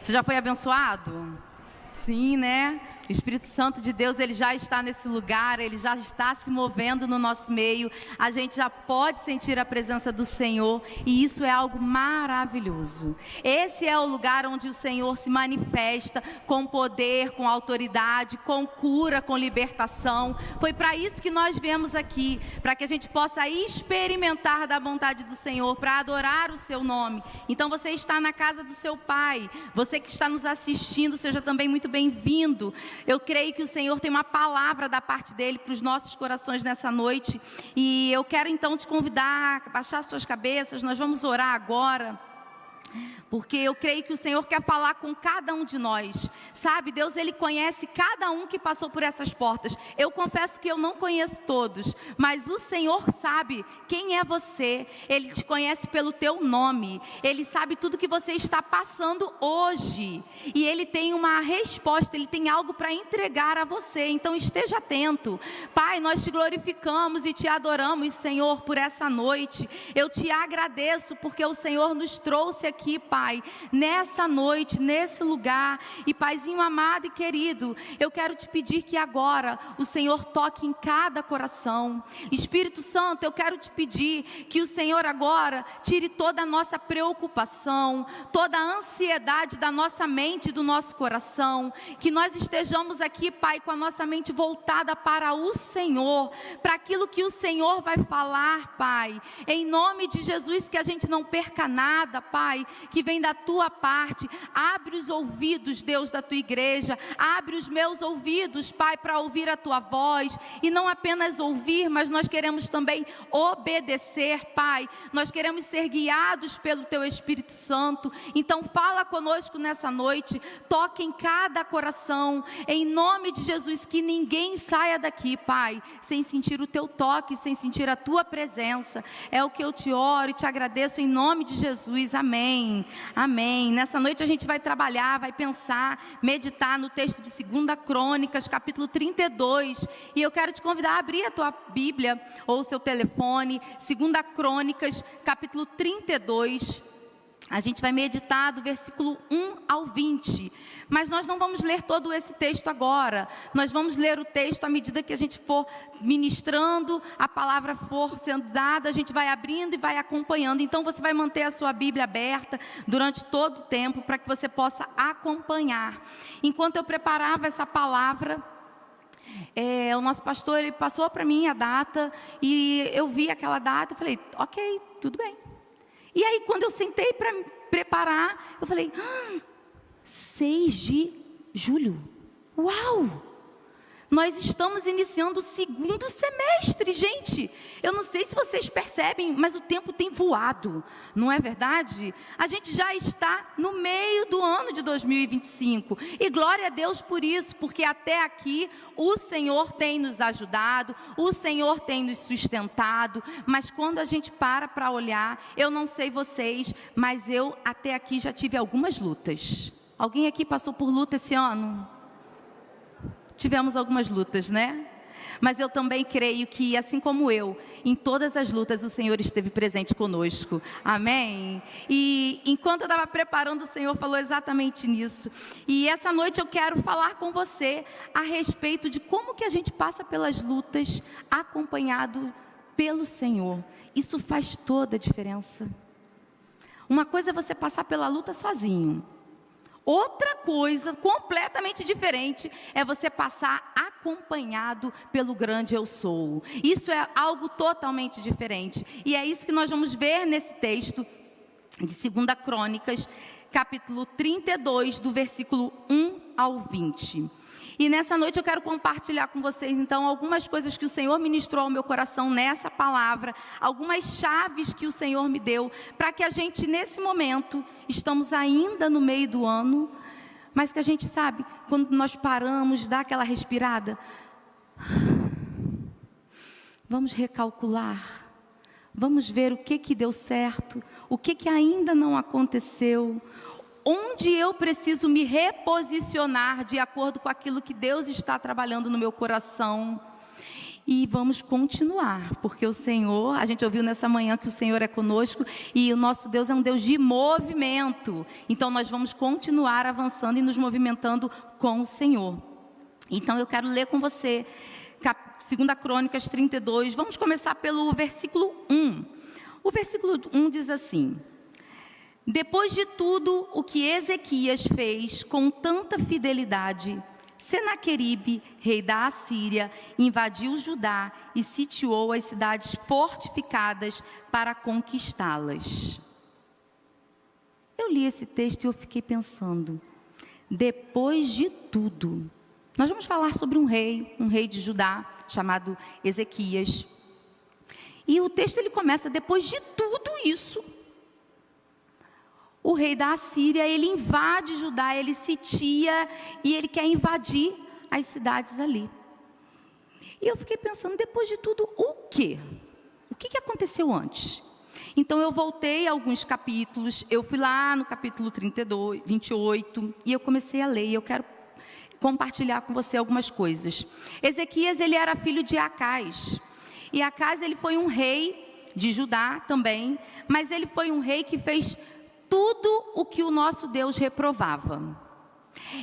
Você já foi abençoado? Sim, né? O Espírito Santo de Deus, ele já está nesse lugar, ele já está se movendo no nosso meio. A gente já pode sentir a presença do Senhor e isso é algo maravilhoso. Esse é o lugar onde o Senhor se manifesta com poder, com autoridade, com cura, com libertação. Foi para isso que nós viemos aqui, para que a gente possa experimentar da vontade do Senhor, para adorar o seu nome. Então você está na casa do seu Pai, você que está nos assistindo, seja também muito bem-vindo. Eu creio que o Senhor tem uma palavra da parte dele para os nossos corações nessa noite. E eu quero então te convidar a baixar suas cabeças, nós vamos orar agora. Porque eu creio que o Senhor quer falar com cada um de nós. Sabe, Deus, Ele conhece cada um que passou por essas portas. Eu confesso que eu não conheço todos, mas o Senhor sabe quem é você. Ele te conhece pelo teu nome. Ele sabe tudo que você está passando hoje. E Ele tem uma resposta, Ele tem algo para entregar a você. Então esteja atento. Pai, nós te glorificamos e te adoramos, Senhor, por essa noite. Eu te agradeço porque o Senhor nos trouxe aqui, Pai, nessa noite, nesse lugar. E Paizinho amado e querido, eu quero te pedir que agora o Senhor toque em cada coração. Espírito Santo, eu quero te pedir que o Senhor agora tire toda a nossa preocupação, toda a ansiedade da nossa mente e do nosso coração, que nós estejamos aqui, Pai, com a nossa mente voltada para o Senhor, para aquilo que o Senhor vai falar, Pai, em nome de Jesus, que a gente não perca nada, Pai, que vem da tua parte. Abre os ouvidos, Deus, da tua igreja, abre os meus ouvidos, Pai, para ouvir a tua voz, e não apenas ouvir, mas nós queremos também obedecer, Pai, nós queremos ser guiados pelo teu Espírito Santo. Então fala conosco nessa noite, toque em cada coração, em nome de Jesus, que ninguém saia daqui, Pai, sem sentir o teu toque, sem sentir a tua presença. É o que eu te oro e te agradeço em nome de Jesus, amém. Amém. Nessa noite a gente vai trabalhar, vai pensar, meditar no texto de 2 Crônicas, capítulo 32. E eu quero te convidar a abrir a tua Bíblia ou o seu telefone, 2 Crônicas, capítulo 32. A gente vai meditar do versículo 1 ao 20. Mas nós não vamos ler todo esse texto agora. Nós vamos ler o texto à medida que a gente for ministrando, a palavra for sendo dada, a gente vai abrindo e vai acompanhando. Então você vai manter a sua Bíblia aberta durante todo o tempo para que você possa acompanhar. Enquanto eu preparava essa palavra, o nosso pastor, ele passou para mim a data e eu vi aquela data e falei, ok, tudo bem. E aí quando eu sentei para me preparar, eu falei, 6 de julho, uau! Nós estamos iniciando o 2º semestre, gente. Eu não sei se vocês percebem, mas o tempo tem voado, não é verdade? A gente já está no meio do ano de 2025. E glória a Deus por isso, porque até aqui o Senhor tem nos ajudado, o Senhor tem nos sustentado. Mas quando a gente para olhar, eu não sei vocês, mas eu até aqui já tive algumas lutas. Alguém aqui passou por luta esse ano? Tivemos algumas lutas, né? Mas eu também creio que, assim como eu, em todas as lutas o Senhor esteve presente conosco. Amém? E enquanto eu estava preparando, o Senhor falou exatamente nisso. E essa noite eu quero falar com você a respeito de como que a gente passa pelas lutas acompanhado pelo Senhor. Isso faz toda a diferença. Uma coisa é você passar pela luta sozinho. Outra coisa completamente diferente é você passar acompanhado pelo grande eu sou. Isso é algo totalmente diferente. E é isso que nós vamos ver nesse texto de 2 Crônicas, capítulo 32, do versículo 1 ao 20. E nessa noite eu quero compartilhar com vocês, então, algumas coisas que o Senhor ministrou ao meu coração nessa palavra, algumas chaves que o Senhor me deu, para que a gente, nesse momento, estamos ainda no meio do ano, mas que a gente sabe, quando nós paramos, dá aquela respirada, vamos recalcular, vamos ver o que deu certo, o que ainda não aconteceu, onde eu preciso me reposicionar de acordo com aquilo que Deus está trabalhando no meu coração. E vamos continuar, porque o Senhor, a gente ouviu nessa manhã que o Senhor é conosco e o nosso Deus é um Deus de movimento. Então nós vamos continuar avançando e nos movimentando com o Senhor. Então eu quero ler com você 2 Crônicas 32, vamos começar pelo versículo 1. O versículo 1 diz assim: depois de tudo o que Ezequias fez com tanta fidelidade, Senaqueribe, rei da Assíria, invadiu Judá e sitiou as cidades fortificadas para conquistá-las. Eu li esse texto e eu fiquei pensando, depois de tudo, nós vamos falar sobre um rei de Judá, chamado Ezequias. E o texto ele começa, depois de tudo isso, o rei da Assíria, ele invade Judá, ele sitia e ele quer invadir as cidades ali. E eu fiquei pensando, depois de tudo, o quê? O que aconteceu antes? Então eu voltei a alguns capítulos, eu fui lá no capítulo 32, 28, e eu comecei a ler, e eu quero compartilhar com você algumas coisas. Ezequias, ele era filho de Acás, e Acás, ele foi um rei de Judá também, mas ele foi um rei que fez tudo o que o nosso Deus reprovava.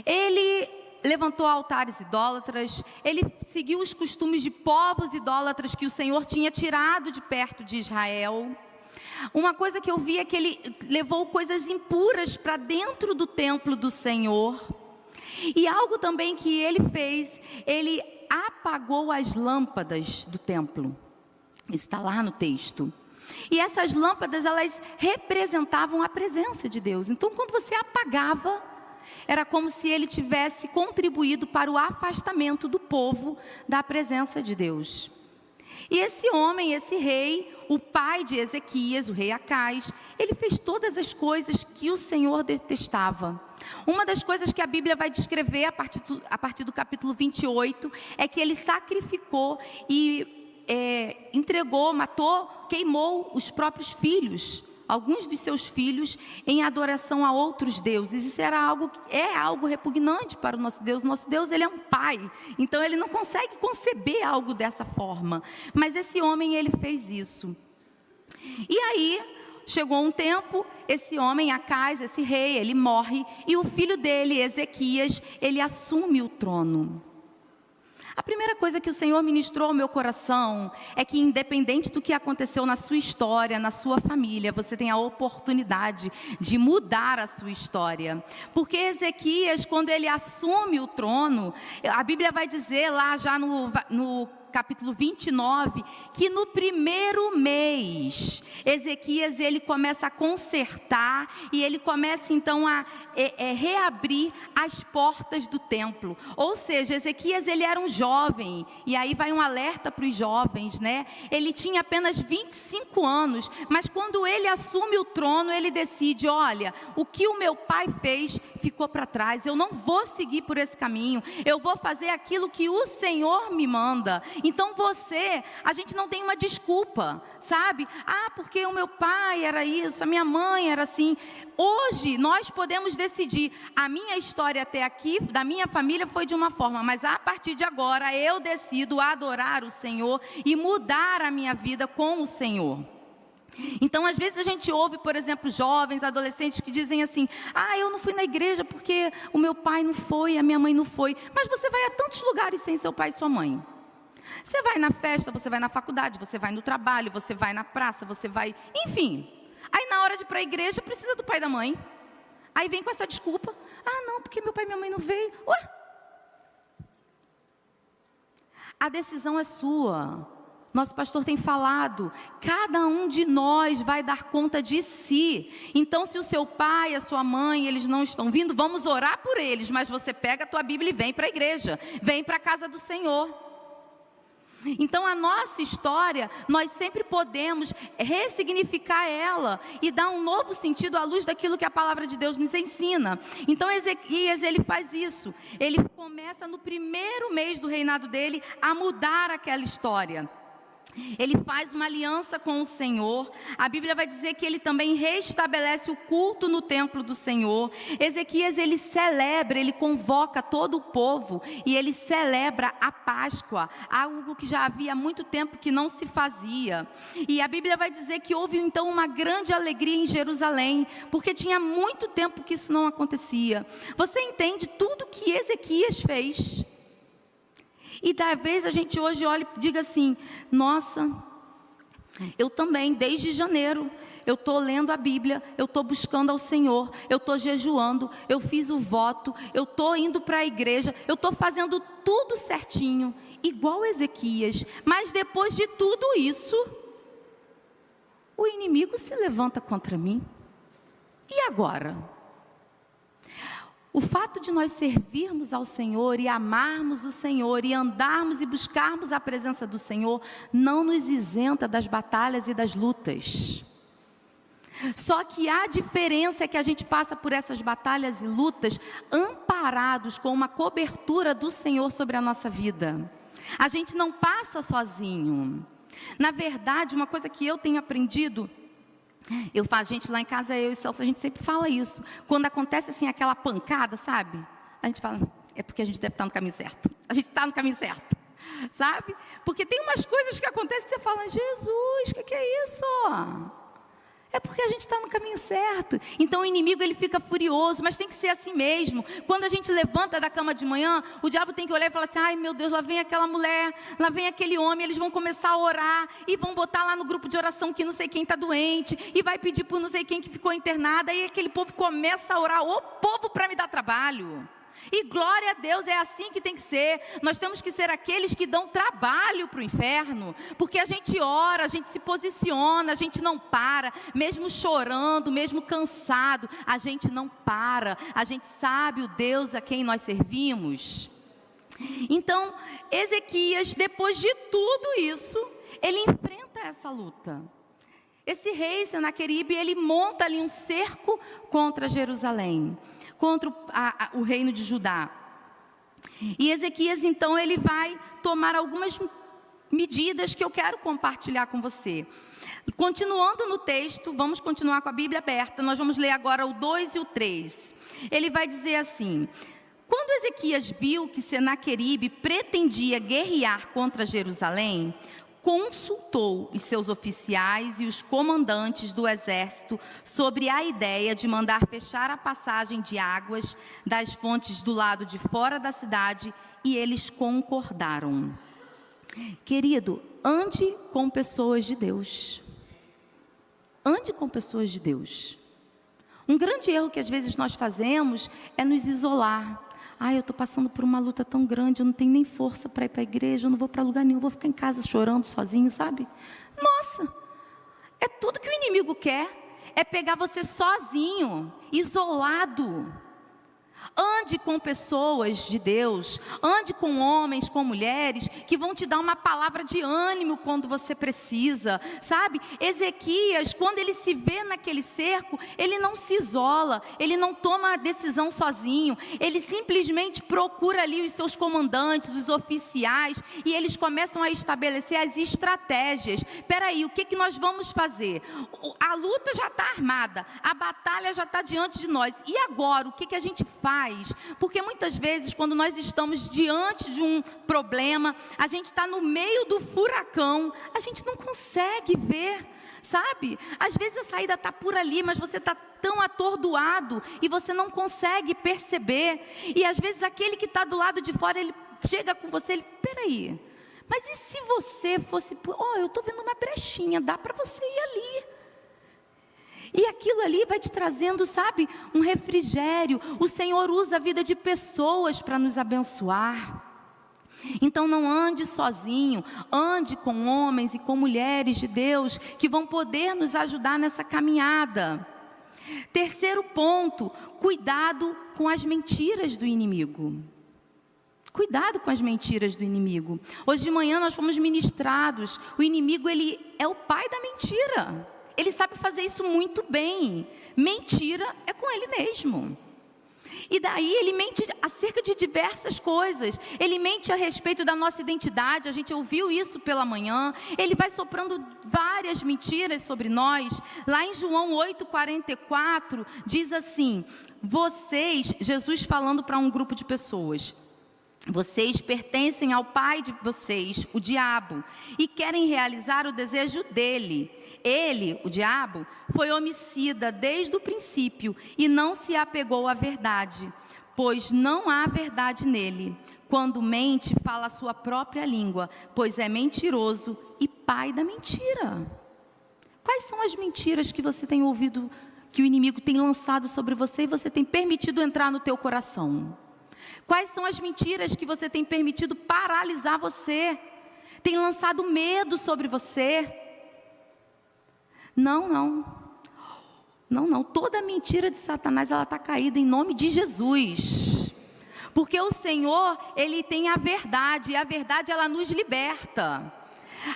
Ele levantou altares idólatras, ele seguiu os costumes de povos idólatras que o Senhor tinha tirado de perto de Israel. Uma coisa que eu vi é que ele levou coisas impuras para dentro do templo do Senhor. E algo também que ele fez, ele apagou as lâmpadas do templo. Isso está lá no texto. E essas lâmpadas, elas representavam a presença de Deus. Então, quando você apagava, era como se ele tivesse contribuído para o afastamento do povo da presença de Deus. E esse homem, esse rei, o pai de Ezequias, o rei Acás, ele fez todas as coisas que o Senhor detestava. Uma das coisas que a Bíblia vai descrever a partir do capítulo 28, é que ele sacrificou e entregou, matou, queimou os próprios filhos, alguns dos seus filhos, em adoração a outros deuses. Isso é algo repugnante para o nosso Deus. Nosso Deus, ele é um pai, então ele não consegue conceber algo dessa forma. Mas esse homem, ele fez isso. E aí, chegou um tempo, esse homem, Acás, esse rei, ele morre, e o filho dele, Ezequias, ele assume o trono. A primeira coisa que o Senhor ministrou ao meu coração é que, independente do que aconteceu na sua história, na sua família, você tem a oportunidade de mudar a sua história. Porque Ezequias, quando ele assume o trono, a Bíblia vai dizer lá já no capítulo 29, que no primeiro mês, Ezequias, ele começa a consertar e ele começa então a reabrir as portas do templo. Ou seja, Ezequias, ele era um jovem, e aí vai um alerta para os jovens, né? Ele tinha apenas 25 anos, mas quando ele assume o trono, ele decide, olha, o que o meu pai fez ficou para trás, eu não vou seguir por esse caminho, eu vou fazer aquilo que o Senhor me manda. Então a gente não tem uma desculpa, sabe? Porque o meu pai era isso, a minha mãe era assim. Hoje nós podemos decidir, a minha história até aqui, da minha família foi de uma forma, mas a partir de agora eu decido adorar o Senhor e mudar a minha vida com o Senhor. Então, às vezes a gente ouve, por exemplo, jovens, adolescentes que dizem assim, eu não fui na igreja porque o meu pai não foi, a minha mãe não foi. Mas você vai a tantos lugares sem seu pai e sua mãe. Você vai na festa, você vai na faculdade, você vai no trabalho, você vai na praça, você vai, enfim. Aí na hora de ir para a igreja precisa do pai e da mãe. Aí vem com essa desculpa, não, porque meu pai e minha mãe não veio. Ué? A decisão é sua. Nosso pastor tem falado, cada um de nós vai dar conta de si. Então, se o seu pai, a sua mãe, eles não estão vindo, vamos orar por eles, mas você pega a tua Bíblia e vem para a igreja, vem para a casa do Senhor. Então, a nossa história, nós sempre podemos ressignificar ela e dar um novo sentido à luz daquilo que a palavra de Deus nos ensina. Então, Ezequias, ele faz isso. Ele começa no primeiro mês do reinado dele a mudar aquela história. Ele faz uma aliança com o Senhor. A Bíblia vai dizer que ele também restabelece o culto no templo do Senhor. Ezequias, ele celebra, ele convoca todo o povo e ele celebra a Páscoa, algo que já havia muito tempo que não se fazia. E a Bíblia vai dizer que houve então uma grande alegria em Jerusalém, porque tinha muito tempo que isso não acontecia. Você entende tudo que Ezequias fez? E talvez a gente hoje olhe e diga assim: nossa, eu também, desde janeiro, eu estou lendo a Bíblia, eu estou buscando ao Senhor, eu estou jejuando, eu fiz o voto, eu estou indo para a igreja, eu estou fazendo tudo certinho, igual Ezequias. Mas depois de tudo isso, o inimigo se levanta contra mim. E agora? O fato de nós servirmos ao Senhor e amarmos o Senhor e andarmos e buscarmos a presença do Senhor não nos isenta das batalhas e das lutas. Só que a diferença é que a gente passa por essas batalhas e lutas amparados com uma cobertura do Senhor sobre a nossa vida. A gente não passa sozinho. Na verdade, uma coisa que eu tenho aprendido, a gente lá em casa, eu e Celso, a gente sempre fala isso. Quando acontece assim aquela pancada, sabe? A gente fala, é porque a gente deve estar no caminho certo. A gente está no caminho certo, sabe? Porque tem umas coisas que acontecem que você fala, Jesus, o que é isso? É porque a gente está no caminho certo. Então o inimigo, ele fica furioso, mas tem que ser assim mesmo. Quando a gente levanta da cama de manhã, o diabo tem que olhar e falar assim, ai meu Deus, lá vem aquela mulher, lá vem aquele homem, eles vão começar a orar, e vão botar lá no grupo de oração que não sei quem está doente, e vai pedir por não sei quem que ficou internada, e aquele povo começa a orar, ô povo para me dar trabalho. E glória a Deus, é assim que tem que ser. Nós temos que ser aqueles que dão trabalho para o inferno, porque a gente ora, a gente se posiciona, a gente não para, mesmo chorando, mesmo cansado, a gente não para, a gente sabe o Deus a quem nós servimos. Então, Ezequias, depois de tudo isso, ele enfrenta essa luta. Esse rei Senaqueribe, ele monta ali um cerco contra Jerusalém, contra o reino de Judá. E Ezequias, então, ele vai tomar algumas medidas que eu quero compartilhar com você. Continuando no texto, vamos continuar com a Bíblia aberta, nós vamos ler agora o 2 e o 3. Ele vai dizer assim: quando Ezequias viu que Senaqueribe pretendia guerrear contra Jerusalém, consultou os seus oficiais e os comandantes do exército sobre a ideia de mandar fechar a passagem de águas das fontes do lado de fora da cidade, e eles concordaram. Querido, ande com pessoas de Deus. Ande com pessoas de Deus. Um grande erro que às vezes nós fazemos é nos isolar. Eu estou passando por uma luta tão grande, eu não tenho nem força para ir para a igreja, eu não vou para lugar nenhum, vou ficar em casa chorando sozinho, sabe? Nossa, é tudo que o inimigo quer, é pegar você sozinho, isolado. Ande com pessoas de Deus, ande com homens, com mulheres, que vão te dar uma palavra de ânimo quando você precisa, sabe? Ezequias, quando ele se vê naquele cerco, ele não se isola, ele não toma a decisão sozinho, ele simplesmente procura ali os seus comandantes, os oficiais, e eles começam a estabelecer as estratégias. Peraí, o que nós vamos fazer? A luta já está armada, a batalha já está diante de nós, e agora, o que a gente faz? Porque muitas vezes, quando nós estamos diante de um problema, a gente está no meio do furacão, a gente não consegue ver, sabe? Às vezes a saída está por ali, mas você está tão atordoado e você não consegue perceber. E às vezes aquele que está do lado de fora, ele chega com você, ele, peraí, mas e se você fosse, eu estou vendo uma brechinha, dá para você ir ali. E aquilo ali vai te trazendo, sabe, um refrigério. O Senhor usa a vida de pessoas para nos abençoar. Então não ande sozinho, ande com homens e com mulheres de Deus que vão poder nos ajudar nessa caminhada. Terceiro ponto, cuidado com as mentiras do inimigo. Cuidado com as mentiras do inimigo. Hoje de manhã nós fomos ministrados. O inimigo, ele é o pai da mentira. Ele sabe fazer isso muito bem. Mentira é com ele mesmo. E daí ele mente acerca de diversas coisas. Ele mente a respeito da nossa identidade, a gente ouviu isso pela manhã. Ele vai soprando várias mentiras sobre nós. Lá em João 8,44, diz assim: vocês, Jesus falando para um grupo de pessoas, vocês pertencem ao pai de vocês, o diabo, e querem realizar o desejo dele. Ele, o diabo, foi homicida desde o princípio e não se apegou à verdade, pois não há verdade nele. Quando mente, fala a sua própria língua, pois é mentiroso e pai da mentira. Quais são as mentiras que você tem ouvido, que o inimigo tem lançado sobre você e você tem permitido entrar no teu coração? Quais são as mentiras que você tem permitido paralisar você? Tem lançado medo sobre você? Não. Toda mentira de Satanás, ela está caída em nome de Jesus. Porque o Senhor, Ele tem a verdade, e a verdade, ela nos liberta.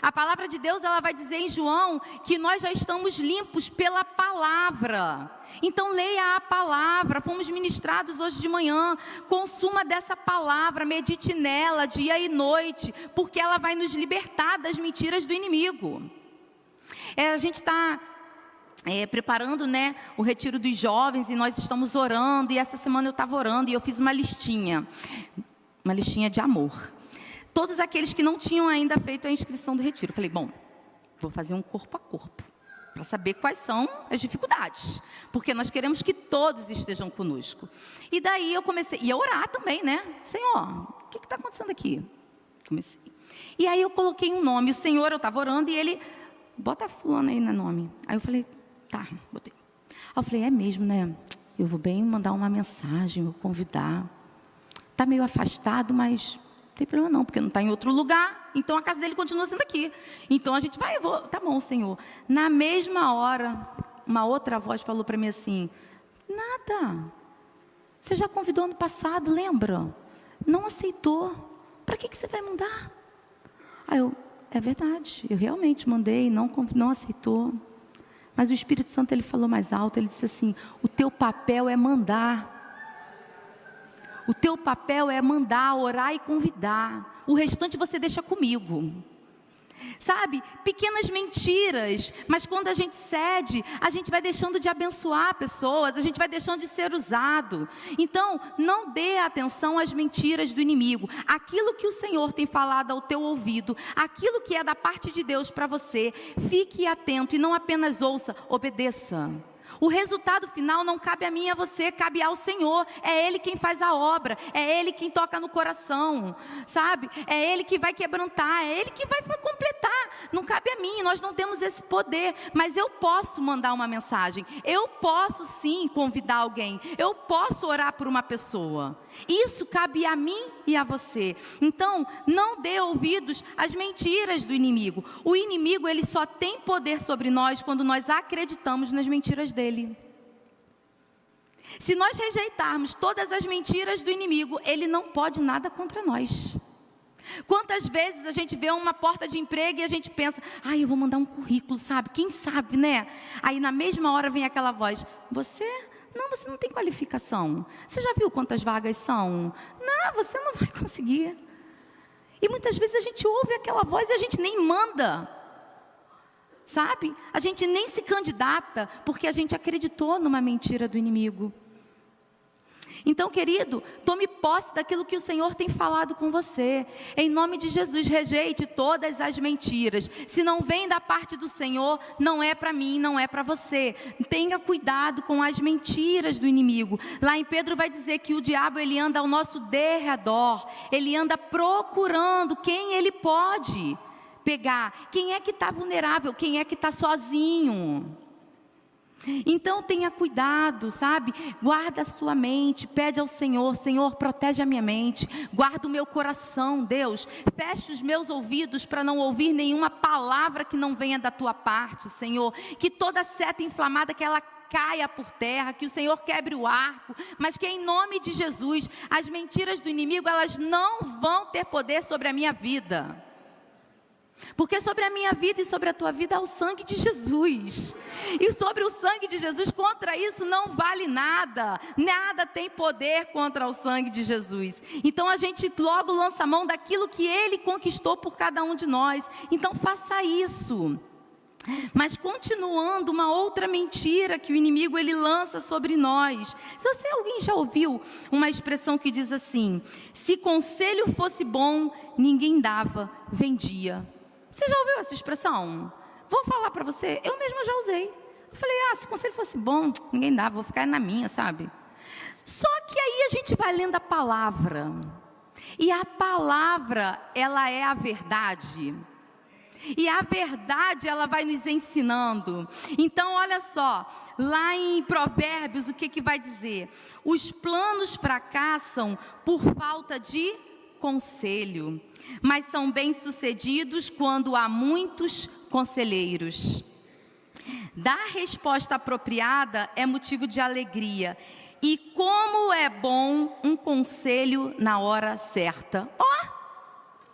A palavra de Deus, ela vai dizer em João, que nós já estamos limpos pela palavra. Então leia a palavra, fomos ministrados hoje de manhã, consuma dessa palavra, medite nela dia e noite, porque ela vai nos libertar das mentiras do inimigo. A gente está preparando, o retiro dos jovens, e nós estamos orando, e essa semana eu estava orando, e eu fiz uma listinha de amor. Todos aqueles que não tinham ainda feito a inscrição do retiro, eu falei, vou fazer um corpo a corpo, para saber quais são as dificuldades, porque nós queremos que todos estejam conosco. E daí eu comecei a orar também, Senhor, o que está acontecendo aqui? Comecei. E aí eu coloquei um nome, o Senhor, eu estava orando, e ele, bota a fulana aí no nome. Aí eu falei, tá, botei. Aí eu falei, é mesmo, eu vou bem mandar uma mensagem, vou convidar. Está meio afastado, mas não tem problema não, porque não está em outro lugar, então a casa dele continua sendo aqui. Então a gente vai, tá bom, Senhor. Na mesma hora, uma outra voz falou para mim assim, nada, você já convidou ano passado, lembra? Não aceitou, para que você vai mandar? Aí eu, é verdade, eu realmente mandei, não aceitou. Mas o Espírito Santo, ele falou mais alto, ele disse assim, o teu papel é mandar. O teu papel é mandar, orar e convidar. O restante você deixa comigo. Sabe, pequenas mentiras, mas quando a gente cede, a gente vai deixando de abençoar pessoas, a gente vai deixando de ser usado. Então, não dê atenção às mentiras do inimigo. Aquilo que o Senhor tem falado ao teu ouvido, aquilo que é da parte de Deus para você, fique atento e não apenas ouça, obedeça. O resultado final não cabe a mim e a você, cabe ao Senhor. É Ele quem faz a obra, é Ele quem toca no coração, sabe? É Ele que vai quebrantar, é Ele que vai completar. Não cabe a mim, nós não temos esse poder, mas eu posso mandar uma mensagem, eu posso sim convidar alguém, eu posso orar por uma pessoa. Isso cabe a mim e a você. Então, não dê ouvidos às mentiras do inimigo. O inimigo, ele só tem poder sobre nós quando nós acreditamos nas mentiras dele. Se nós rejeitarmos todas as mentiras do inimigo, ele não pode nada contra nós. Quantas vezes a gente vê uma porta de emprego e a gente pensa, eu vou mandar um currículo, sabe? Quem sabe, Aí na mesma hora vem aquela voz, você não tem qualificação. Você já viu quantas vagas são? Não, você não vai conseguir. E muitas vezes a gente ouve aquela voz e a gente nem manda. Sabe? A gente nem se candidata porque a gente acreditou numa mentira do inimigo. Então, querido, tome posse daquilo que o Senhor tem falado com você. Em nome de Jesus, rejeite todas as mentiras. Se não vem da parte do Senhor, não é para mim, não é para você. Tenha cuidado com as mentiras do inimigo. Lá em Pedro vai dizer que o diabo, ele anda ao nosso derredor. Ele anda procurando quem ele pode pegar. Quem é que está vulnerável? Quem é que está sozinho? Então tenha cuidado, sabe? Guarda a sua mente, pede ao Senhor, Senhor, protege a minha mente, guarda o meu coração, Deus, feche os meus ouvidos para não ouvir nenhuma palavra que não venha da tua parte, Senhor, que toda seta inflamada, que ela caia por terra, que o Senhor quebre o arco, mas que em nome de Jesus, as mentiras do inimigo, elas não vão ter poder sobre a minha vida. Porque sobre a minha vida e sobre a tua vida há o sangue de Jesus. E sobre o sangue de Jesus, contra isso não vale nada. Nada tem poder contra o sangue de Jesus. Então a gente logo lança a mão daquilo que Ele conquistou por cada um de nós. Então faça isso. Mas continuando, uma outra mentira que o inimigo ele lança sobre nós. Se alguém já ouviu uma expressão que diz assim: se conselho fosse bom, ninguém dava, vendia. Você já ouviu essa expressão? Vou falar para você, eu mesma já usei. Eu falei, se conselho fosse bom, ninguém dava, vou ficar na minha, sabe? Só que aí a gente vai lendo a palavra. E a palavra, ela é a verdade. E a verdade, ela vai nos ensinando. Então, olha só, lá em Provérbios, o que vai dizer? Os planos fracassam por falta de conselho, mas são bem-sucedidos quando há muitos conselheiros. Dar resposta apropriada é motivo de alegria. E como é bom um conselho na hora certa.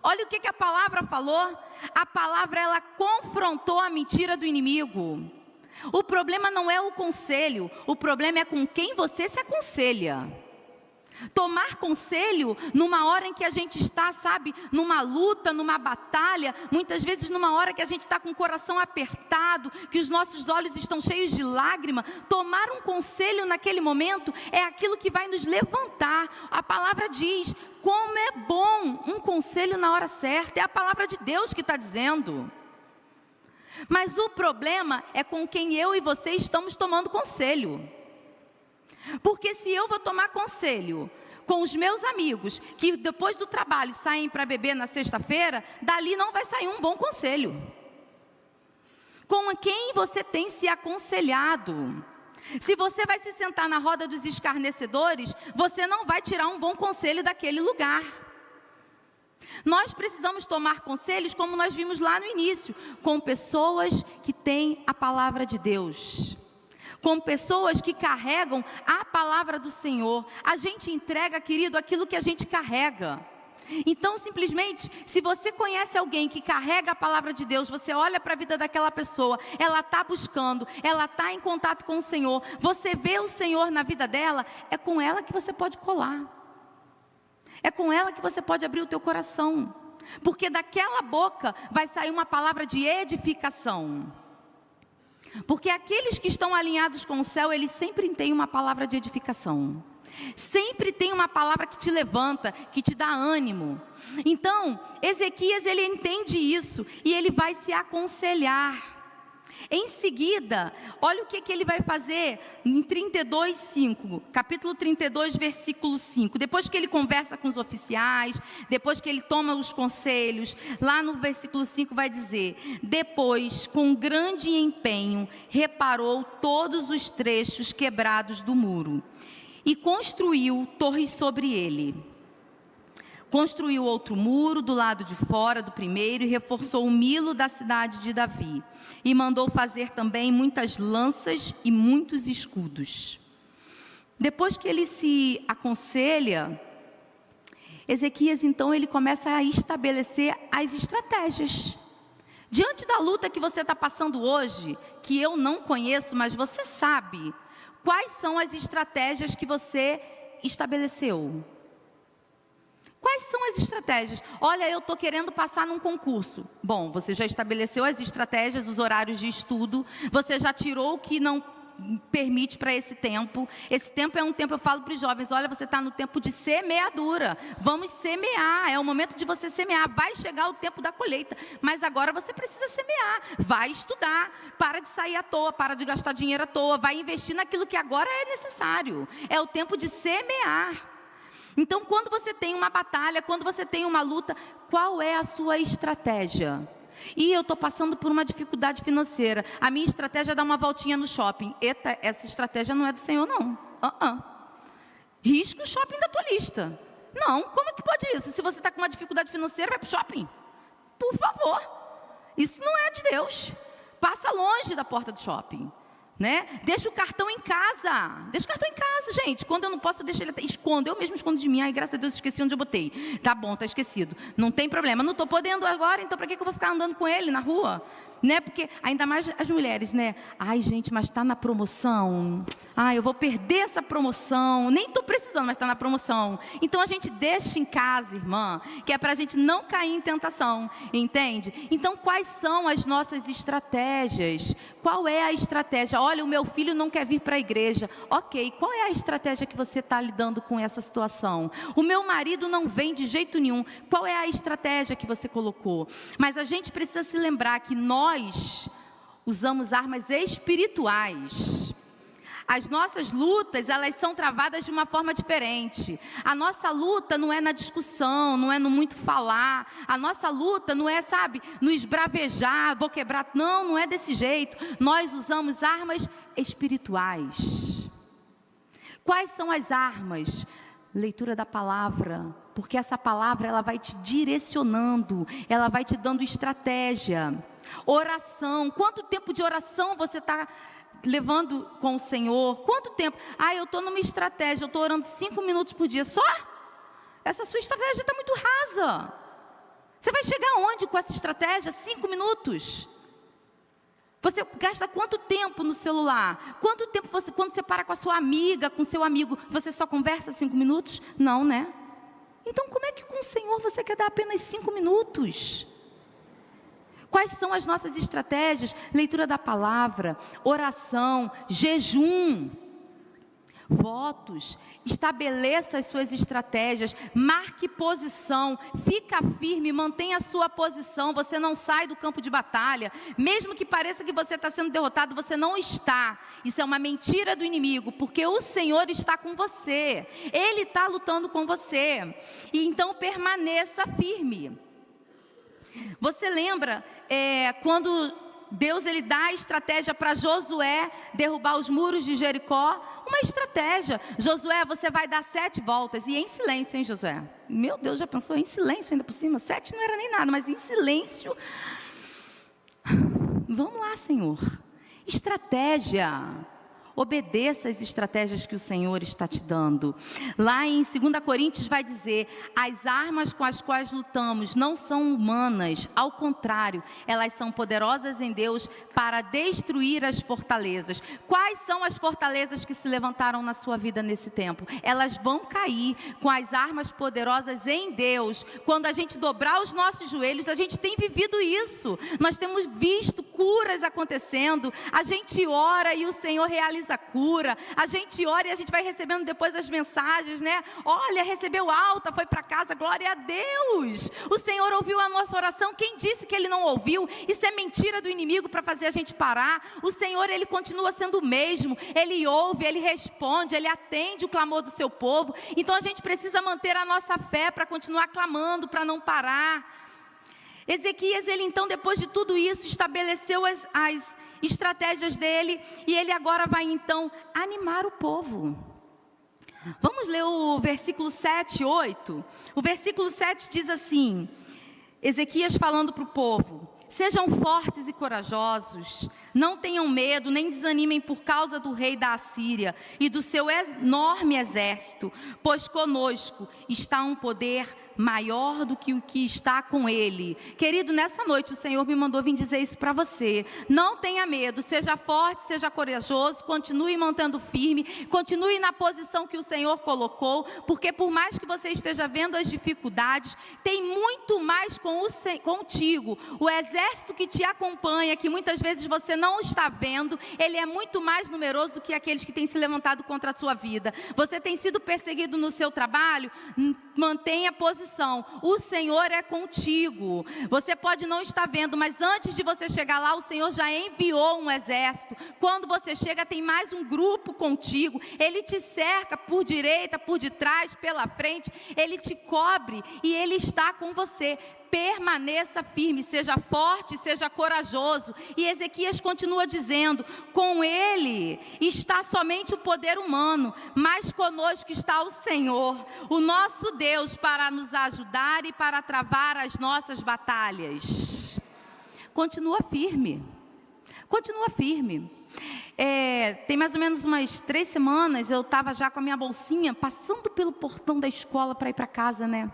Olha o que a palavra falou. A palavra, ela confrontou a mentira do inimigo. O problema não é o conselho, o problema é com quem você se aconselha. Tomar conselho numa hora em que a gente está, sabe, numa luta, numa batalha, muitas vezes numa hora que a gente está com o coração apertado, que os nossos olhos estão cheios de lágrima, tomar um conselho naquele momento é aquilo que vai nos levantar. A palavra diz, como é bom um conselho na hora certa, é a palavra de Deus que está dizendo. Mas o problema é com quem eu e você estamos tomando conselho. Porque se eu vou tomar conselho com os meus amigos, que depois do trabalho saem para beber na sexta-feira, dali não vai sair um bom conselho. Com quem você tem se aconselhado? Se você vai se sentar na roda dos escarnecedores, você não vai tirar um bom conselho daquele lugar. Nós precisamos tomar conselhos, como nós vimos lá no início, com pessoas que têm a palavra de Deus. Com pessoas que carregam a palavra do Senhor. A gente entrega, querido, aquilo que a gente carrega. Então, simplesmente, se você conhece alguém que carrega a palavra de Deus, você olha para a vida daquela pessoa, ela está buscando, ela está em contato com o Senhor, você vê o Senhor na vida dela, é com ela que você pode colar. É com ela que você pode abrir o teu coração. Porque daquela boca vai sair uma palavra de edificação. Porque aqueles que estão alinhados com o céu, eles sempre têm uma palavra de edificação. Sempre tem uma palavra que te levanta, que te dá ânimo. Então, Ezequias, ele entende isso e ele vai se aconselhar. Em seguida, olha o que ele vai fazer em 32:5, capítulo 32, versículo 5. Depois que ele conversa com os oficiais, depois que ele toma os conselhos, lá no versículo 5 vai dizer: depois, com grande empenho, reparou todos os trechos quebrados do muro e construiu torres sobre ele. Construiu outro muro do lado de fora do primeiro e reforçou o Milo da cidade de Davi. E mandou fazer também muitas lanças e muitos escudos. Depois que ele se aconselha, Ezequias então ele começa a estabelecer as estratégias. Diante da luta que você está passando hoje, que eu não conheço, mas você sabe, quais são as estratégias que você estabeleceu? Quais são as estratégias? Olha, eu estou querendo passar num concurso. Bom, você já estabeleceu as estratégias, os horários de estudo, você já tirou o que não permite para esse tempo. Esse tempo é um tempo, eu falo para os jovens, olha, você está no tempo de semeadura. Vamos semear, é o momento de você semear. Vai chegar o tempo da colheita, mas agora você precisa semear. Vai estudar, para de sair à toa, para de gastar dinheiro à toa, vai investir naquilo que agora é necessário. É o tempo de semear. Então, quando você tem uma batalha, quando você tem uma luta, qual é a sua estratégia? E eu estou passando por uma dificuldade financeira. A minha estratégia é dar uma voltinha no shopping. Eita, essa estratégia não é do Senhor, não. Risca o shopping da tua lista. Não, como é que pode isso? Se você está com uma dificuldade financeira, vai para o shopping. Por favor. Isso não é de Deus. Passa longe da porta do shopping. né? Deixa o cartão em casa. Deixa o cartão em casa, gente. Quando eu não posso, eu deixo ele, escondo. Eu mesmo escondo de mim. Ai, graças a Deus, esqueci onde eu botei. Tá bom, tá esquecido. Não tem problema. Não estou podendo agora, então para que eu vou ficar andando com ele na rua? Né? Porque ainda mais as mulheres, né? Ai, gente, mas está na promoção. Ai, eu vou perder essa promoção. Nem estou precisando, mas está na promoção. Então a gente deixa em casa, irmã, que é para a gente não cair em tentação, entende? Então quais são as nossas estratégias? Qual é a estratégia? Olha, o meu filho não quer vir para a igreja. Ok, qual é a estratégia que você está lidando com essa situação? O meu marido não vem de jeito nenhum. Qual é a estratégia que você colocou? Mas a gente precisa se lembrar que nós usamos armas espirituais. As nossas lutas, elas são travadas de uma forma diferente. A nossa luta não é na discussão, não é no muito falar. A nossa luta não é, sabe, no esbravejar, vou quebrar. Não, não é desse jeito. Nós usamos armas espirituais. Quais são as armas? Leitura da palavra, porque essa palavra ela vai te direcionando, ela vai te dando estratégia. Oração, quanto tempo de oração você está levando com o Senhor? Quanto tempo? Ah, eu estou numa estratégia, eu estou orando 5 minutos por dia, só? Essa sua estratégia está muito rasa. Você vai chegar aonde com essa estratégia? 5 minutos? Você gasta quanto tempo no celular? Quanto tempo você, quando você para com a sua amiga, com seu amigo, você só conversa 5 minutos? Não, né? Então como é que com o Senhor você quer dar apenas 5 minutos? Quais são as nossas estratégias? Leitura da palavra, oração, jejum, votos. Estabeleça as suas estratégias, marque posição, fica firme, mantenha a sua posição. Você não sai do campo de batalha, mesmo que pareça que você está sendo derrotado, você não está. Isso é uma mentira do inimigo, porque o Senhor está com você, Ele está lutando com você, e então permaneça firme. Você lembra quando Deus ele dá a estratégia para Josué derrubar os muros de Jericó? Uma estratégia. Josué, você vai dar 7 voltas. E em silêncio, hein, Josué? Meu Deus, já pensou? Em silêncio ainda por cima? 7 não era nem nada, mas em silêncio. Vamos lá, Senhor. Estratégia. Obedeça as estratégias que o Senhor está te dando. Lá em 2 Coríntios vai dizer: as armas com as quais lutamos não são humanas, ao contrário, elas são poderosas em Deus para destruir as fortalezas. Quais são as fortalezas que se levantaram na sua vida nesse tempo? Elas vão cair com as armas poderosas em Deus. Quando a gente dobrar os nossos joelhos, a gente tem vivido isso. Nós temos visto curas acontecendo. A gente ora e o Senhor realiza a cura. A gente ora e a gente vai recebendo depois as mensagens, né? Olha, recebeu alta, foi para casa, glória a Deus. O Senhor ouviu a nossa oração. Quem disse que Ele não ouviu? Isso é mentira do inimigo para fazer a gente parar. O Senhor, Ele continua sendo o mesmo. Ele ouve, Ele responde, Ele atende o clamor do seu povo. Então a gente precisa manter a nossa fé para continuar clamando, para não parar. Ezequias, ele então, depois de tudo isso, estabeleceu as estratégias dele, e ele agora vai então animar o povo. Vamos ler o versículo 7 e 8. O versículo 7 diz assim, Ezequias falando para o povo: sejam fortes e corajosos, não tenham medo, nem desanimem por causa do rei da Assíria e do seu enorme exército, pois conosco está um poder maior do que o que está com ele. Querido, nessa noite o Senhor me mandou vir dizer isso para você. Não tenha medo, seja forte, seja corajoso, continue mantendo firme, continue na posição que o Senhor colocou, porque por mais que você esteja vendo as dificuldades, tem muito mais contigo. O exército que te acompanha, que muitas vezes você não está vendo, ele é muito mais numeroso do que aqueles que têm se levantado contra a sua vida. Você tem sido perseguido no seu trabalho? Mantenha a posição. O Senhor é contigo. Você pode não estar vendo, mas antes de você chegar lá, o Senhor já enviou um exército. Quando você chega, tem mais um grupo contigo. Ele te cerca por direita, por detrás, pela frente. Ele te cobre e Ele está com você. Permaneça firme, seja forte, seja corajoso. E Ezequias continua dizendo: com ele está somente o poder humano, mas conosco está o Senhor, o nosso Deus, para nos ajudar e para travar as nossas batalhas. Continua firme, continua firme. tem mais ou menos umas 3 semanas, eu estava já com a minha bolsinha, passando pelo portão da escola para ir para casa, né?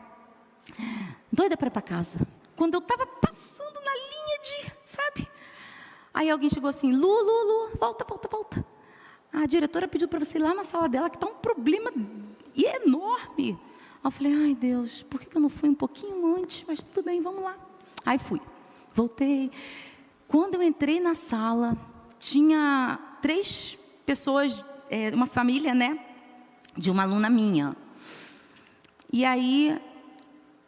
Doida para ir para casa. Quando eu estava passando na linha de, sabe? Aí alguém chegou assim, Lu, volta. A diretora pediu para você ir lá na sala dela, que está um problema enorme. Aí eu falei, ai Deus, por que eu não fui um pouquinho antes? Mas tudo bem, vamos lá. Aí fui, voltei. Quando eu entrei na sala, tinha 3 pessoas, uma família, né, de uma aluna minha. E aí,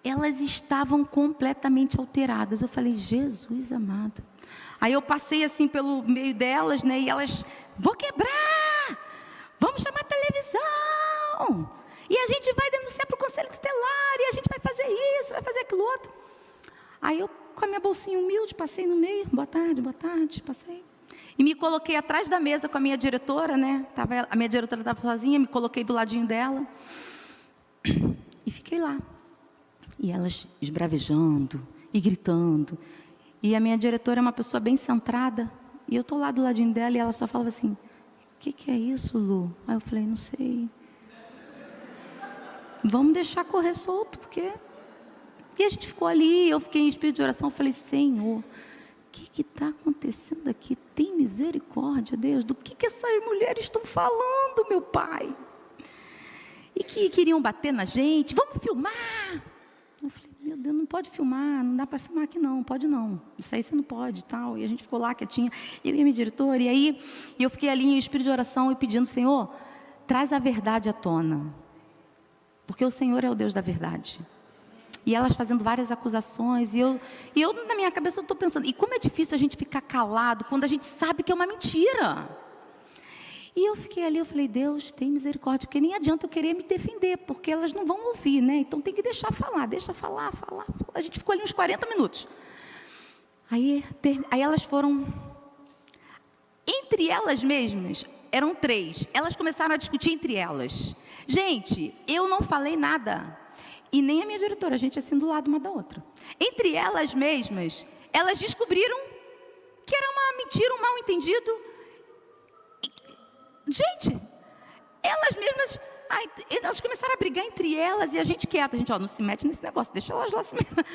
elas estavam completamente alteradas. Eu falei, Jesus amado. Aí eu passei assim pelo meio delas, né, e elas, vou quebrar, vamos chamar a televisão. E a gente vai denunciar para o conselho tutelar, e a gente vai fazer isso, vai fazer aquilo outro. Aí eu, com a minha bolsinha humilde, passei no meio, boa tarde, passei. E me coloquei atrás da mesa com a minha diretora, né? A minha diretora estava sozinha, me coloquei do ladinho dela. E fiquei lá. E elas esbravejando e gritando. E a minha diretora é uma pessoa bem centrada. E eu estou lá do ladinho dela e ela só falava assim, o que é isso, Lu? Aí eu falei, não sei. Vamos deixar correr solto, porque... E a gente ficou ali, eu fiquei em espírito de oração, eu falei, Senhor, o que está acontecendo aqui? Tem misericórdia, Deus, do que essas mulheres estão falando, meu Pai? E que queriam bater na gente, vamos filmar. Eu falei, meu Deus, não pode filmar, não dá para filmar aqui não, pode não, isso aí você não pode e tal. E a gente ficou lá quietinha, eu e a minha diretora, e aí eu fiquei ali em espírito de oração e pedindo, Senhor, traz a verdade à tona, porque o Senhor é o Deus da verdade. E elas fazendo várias acusações, e eu na minha cabeça eu estou pensando, e como é difícil a gente ficar calado quando a gente sabe que é uma mentira. E eu fiquei ali, eu falei, Deus, tem misericórdia, porque nem adianta eu querer me defender, porque elas não vão ouvir, né? Então tem que deixar falar, deixa falar. A gente ficou ali uns 40 minutos. Aí elas foram, entre elas mesmas, eram 3, elas começaram a discutir entre elas. Gente, eu não falei nada. E nem a minha diretora, a gente assim do lado uma da outra. Entre elas mesmas, elas descobriram que era uma mentira, um mal entendido. Gente, elas mesmas, elas começaram a brigar entre elas e a gente quieta. A gente, não se mete nesse negócio, deixa elas lá se meter.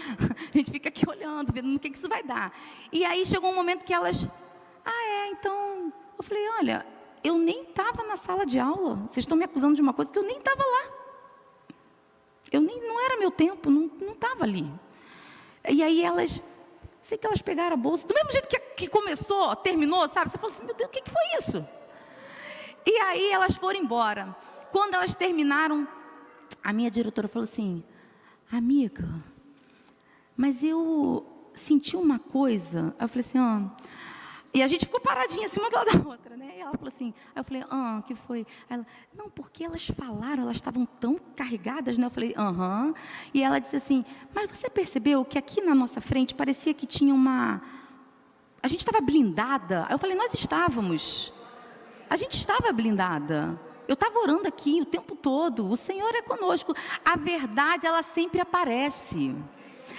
A gente fica aqui olhando, vendo no que isso vai dar. E aí chegou um momento que elas, então... Eu falei, olha, eu nem estava na sala de aula. Vocês estão me acusando de uma coisa que eu nem estava lá. Não era meu tempo, não estava ali. E aí elas, sei que elas pegaram a bolsa, do mesmo jeito que começou, terminou, sabe? Você falou assim, meu Deus, o que foi isso? E aí elas foram embora. Quando elas terminaram, a minha diretora falou assim, amiga, mas eu senti uma coisa. Aí eu falei assim, E a gente ficou paradinha assim, uma do lado da outra, né? E ela falou assim, aí eu falei, o que foi? Aí ela, não, porque elas falaram, elas estavam tão carregadas, né? Eu falei, E ela disse assim, mas você percebeu que aqui na nossa frente parecia que tinha a gente estava blindada? Aí eu falei, nós estávamos. A gente estava blindada. Eu estava orando aqui o tempo todo, o Senhor é conosco. A verdade, ela sempre aparece.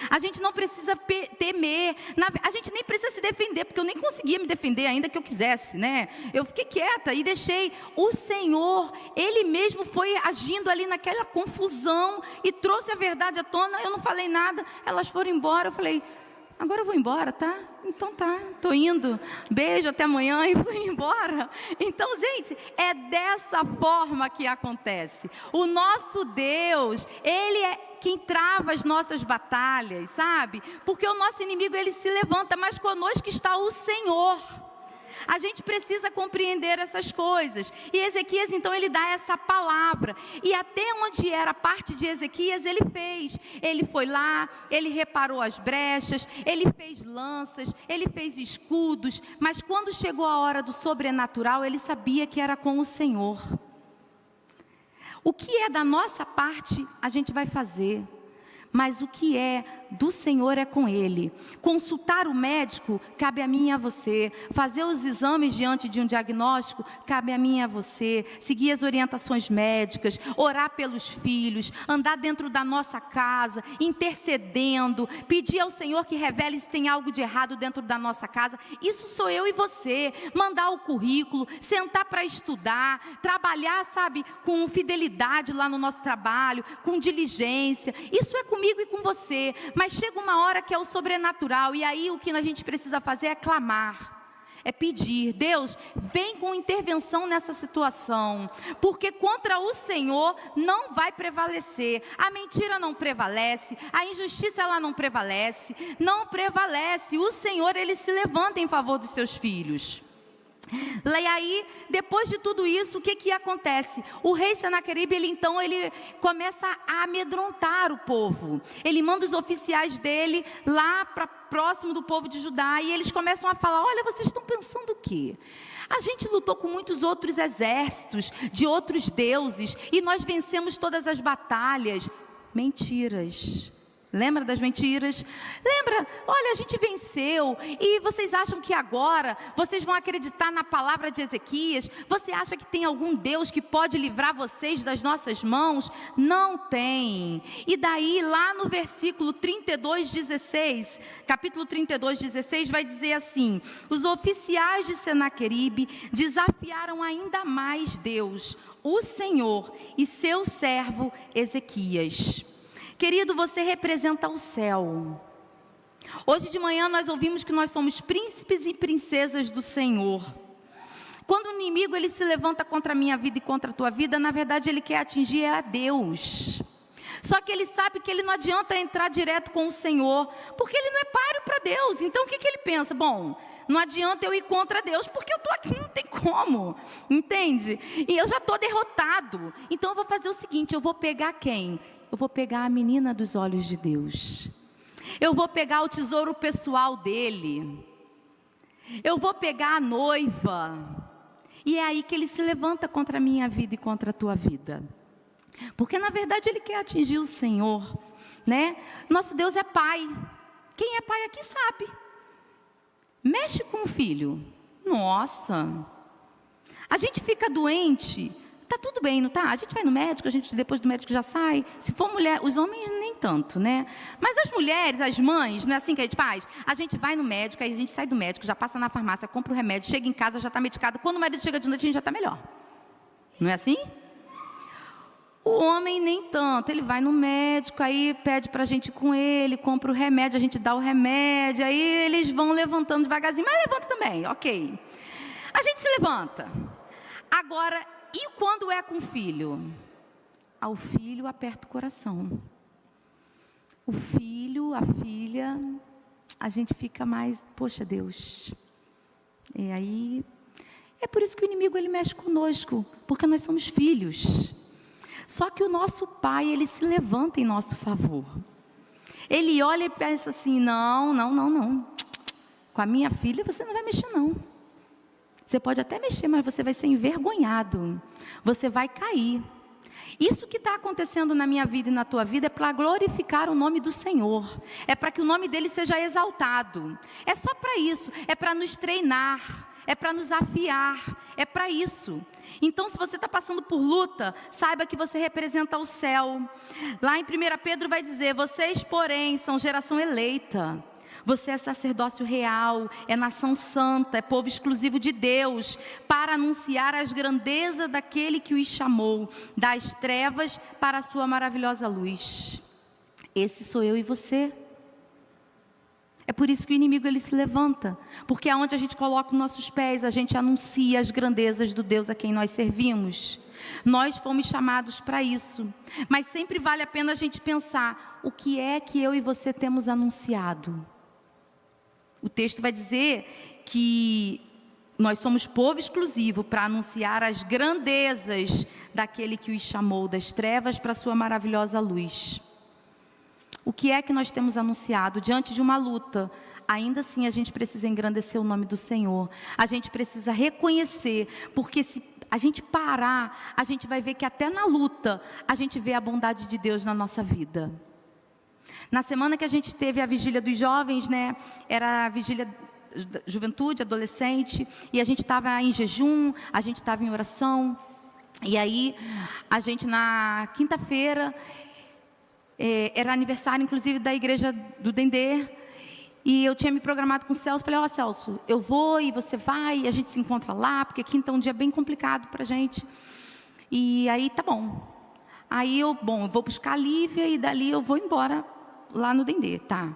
A gente não precisa temer, a gente nem precisa se defender, porque eu nem conseguia me defender ainda que eu quisesse, né? Eu fiquei quieta e deixei o Senhor, Ele mesmo foi agindo ali naquela confusão e trouxe a verdade à tona. Eu não falei nada, elas foram embora, eu falei, agora eu vou embora, tá? Então tá, tô indo, beijo, até amanhã e vou embora. Então, gente, é dessa forma que acontece. O nosso Deus, Ele é quem trava as nossas batalhas, sabe? Porque o nosso inimigo, ele se levanta, mas conosco está o Senhor. A gente precisa compreender essas coisas. E Ezequias, então, ele dá essa palavra. E até onde era a parte de Ezequias, ele fez. Ele foi lá, ele reparou as brechas, ele fez lanças, ele fez escudos. Mas quando chegou a hora do sobrenatural, ele sabia que era com o Senhor. O que é da nossa parte, a gente vai fazer. mas o que é do Senhor é com Ele. Consultar o médico cabe a mim e a você. Fazer os exames diante de um diagnóstico cabe a mim e a você. Seguir as orientações médicas, orar pelos filhos, andar dentro da nossa casa, intercedendo, pedir ao Senhor que revele se tem algo de errado dentro da nossa casa. Isso sou eu e você. Mandar o currículo, sentar para estudar, trabalhar, sabe, com fidelidade lá no nosso trabalho, com diligência. Isso é comigo e com você. Mas chega uma hora que é o sobrenatural, e aí o que a gente precisa fazer é clamar, é pedir: Deus, vem com intervenção nessa situação, porque contra o Senhor não vai prevalecer. A mentira não prevalece, a injustiça ela não prevalece, o Senhor, Ele se levanta em favor dos seus filhos. E aí, depois de tudo isso, o que acontece? O rei Senaqueribe, ele começa a amedrontar o povo. Ele manda os oficiais dele lá para próximo do povo de Judá, e eles começam a falar: olha, vocês estão pensando o quê? A gente lutou com muitos outros exércitos, de outros deuses, e nós vencemos todas as batalhas. Mentiras. Lembra das mentiras? Lembra? Olha, a gente venceu. E vocês acham que agora vocês vão acreditar na palavra de Ezequias? Você acha que tem algum Deus que pode livrar vocês das nossas mãos? Não tem. E daí, lá no versículo 32:16, capítulo 32:16, vai dizer assim: os oficiais de Senaqueribe desafiaram ainda mais Deus, o Senhor, e seu servo Ezequias. Querido, você representa o céu. Hoje de manhã nós ouvimos que nós somos príncipes e princesas do Senhor. Quando o inimigo ele se levanta contra a minha vida e contra a tua vida, na verdade ele quer atingir a Deus. Só que ele sabe que ele não adianta entrar direto com o Senhor, porque ele não é páreo para Deus. Então o que ele pensa? Bom, não adianta eu ir contra Deus, porque eu estou aqui, não tem como, entende? E eu já estou derrotado. Então eu vou fazer o seguinte: eu vou pegar quem? Eu vou pegar a menina dos olhos de Deus. Eu vou pegar o tesouro pessoal dele. Eu vou pegar a noiva. E é aí que ele se levanta contra a minha vida e contra a tua vida. Porque na verdade ele quer atingir o Senhor, né? Nosso Deus é pai. Quem é pai aqui sabe. Mexe com o filho. Nossa. A gente fica doente. Tá tudo bem, não tá? A gente vai no médico, a gente depois do médico já sai. Se for mulher, os homens nem tanto, né? Mas as mulheres, as mães, não é assim que a gente faz? A gente vai no médico, aí a gente sai do médico, já passa na farmácia, compra o remédio, chega em casa, já está medicado. Quando o marido chega de noite, a gente já está melhor. Não é assim? O homem nem tanto, ele vai no médico, aí pede para a gente ir com ele, compra o remédio, a gente dá o remédio, aí eles vão levantando devagarzinho, mas levanta também, ok. A gente se levanta. Agora, e quando é com o filho? Ao filho aperta o coração. O filho, a filha, a gente fica mais, poxa Deus. E aí, é por isso que o inimigo ele mexe conosco, porque nós somos filhos. Só que o nosso pai, ele se levanta em nosso favor. Ele olha e pensa assim: não. Com a minha filha você não vai mexer não. Você pode até mexer, mas você vai ser envergonhado. Você vai cair. Isso que está acontecendo na minha vida e na tua vida é para glorificar o nome do Senhor. É para que o nome dele seja exaltado. É só para isso. É para nos treinar. É para nos afiar. É para isso. Então, se você está passando por luta, saiba que você representa o céu. Lá em 1 Pedro vai dizer: vocês, porém, são geração eleita. Você é sacerdócio real, é nação santa, é povo exclusivo de Deus, para anunciar as grandezas daquele que os chamou, das trevas para a sua maravilhosa luz. Esse sou eu e você. É por isso que o inimigo ele se levanta, porque aonde a gente coloca os nossos pés, a gente anuncia as grandezas do Deus a quem nós servimos. Nós fomos chamados para isso, mas sempre vale a pena a gente pensar: o que é que eu e você temos anunciado? O texto vai dizer que nós somos povo exclusivo para anunciar as grandezas daquele que os chamou das trevas para a sua maravilhosa luz. O que é que nós temos anunciado diante de uma luta? Ainda assim a gente precisa engrandecer o nome do Senhor. A gente precisa reconhecer, porque se a gente parar, a gente vai ver que até na luta a gente vê a bondade de Deus na nossa vida. Na semana que a gente teve a vigília dos jovens, né, era a vigília da juventude, adolescente, e a gente estava em jejum, a gente estava em oração, e aí a gente na quinta-feira, era aniversário inclusive da igreja do Dendê, e eu tinha me programado com o Celso, falei, Celso, eu vou e você vai, e a gente se encontra lá, porque quinta é um dia bem complicado pra gente, e aí tá bom. Aí eu vou buscar a Lívia e dali eu vou embora lá no Dendê, tá?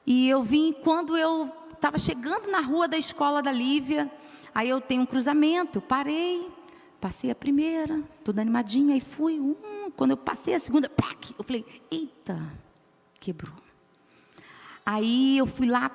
E eu vim, quando eu estava chegando na rua da escola da Lívia, aí eu tenho um cruzamento, eu parei, passei a primeira, toda animadinha, aí fui, quando eu passei a segunda, eu falei, eita, quebrou. Aí eu fui lá,